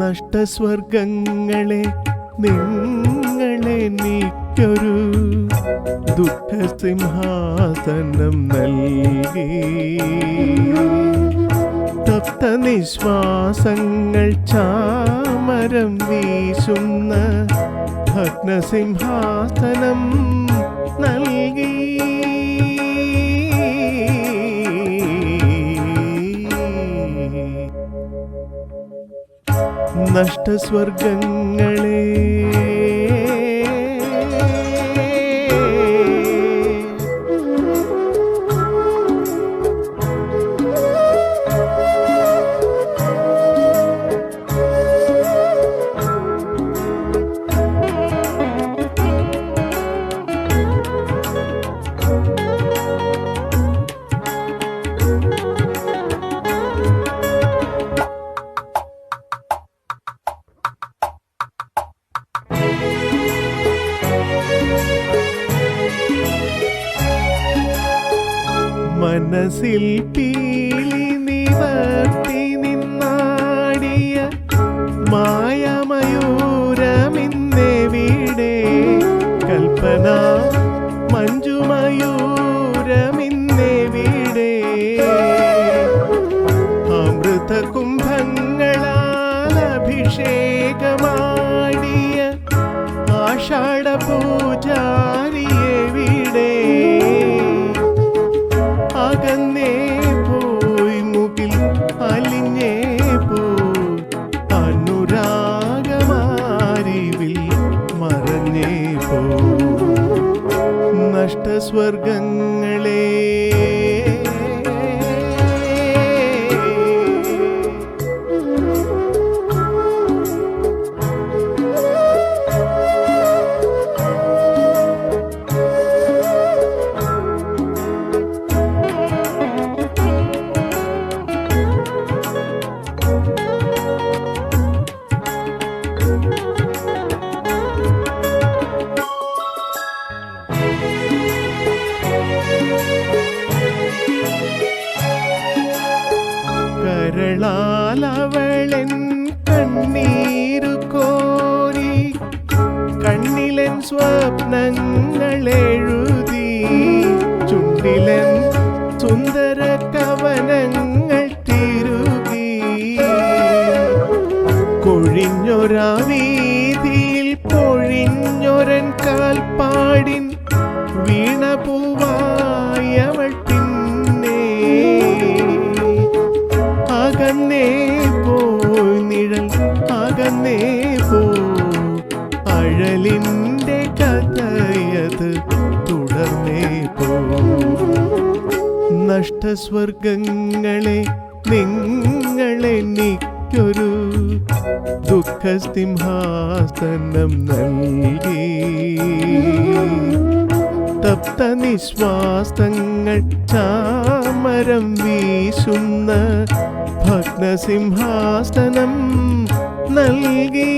നഷ്ടസ്വർഗങ്ങളെ നിങ്ങളെനിക്കൊരു ദുഃഖസിംഹാസനം നൽകി. തപ്തനിശ്വാസങ്ങൾ ചാമരം വീശുന്ന ഭഗ്നസിംഹാസനം നൽകി. നഷ്ടസ്വർഗങ്ങളെ മനസ്സിൽ പീലി നിവർത്തി നിന്നാടിയ മായമയൂരമിന്നെവിടെ? കൽപ്പന മഞ്ജുമയൂരമിന്നെവിടെ? അമൃത കുംഭങ്ങളാൽ അഭിഷേകമാടിയ ആഷാഢ പൂജാരിയെവിടെ? അകന്നേ പോയി മുകിൽ അലിഞ്ഞേ പോയി അനുരാഗമാരിവിൽ മറഞ്ഞേ പോയി. നഷ്ടസ്വർഗങ്ങളെ കരളാലവളൻ കണ്ണീരു കോരി കണ്ണിലൻ സ്വപ്നങ്ങളെഴുതി ചുണ്ടിലൻ സുന്ദര കവനങ്ങൾ തിരുകി. കൊഴിഞ്ഞൊരാ വീതിയിൽ പൊഴിഞ്ഞൊരൻ കാൽപ്പാടിൻ വീണപൂവായവൾ പിന്നെ അകന്നേ പോയി നിഴൽ അകന്നേ പോയി അഴലിൻ്റെ കഥയത് തുടർന്നേ പോയി. നഷ്ടസ്വർഗങ്ങളെ നിങ്ങളെനിക്കൊരു ദുഃഖസിംഹാസനം നൽകി. തപ്തനിശ്വാസങ്ങൾ ചാമരം വീശുന്ന ഭഗ്നസിംഹാസനം നൽകി.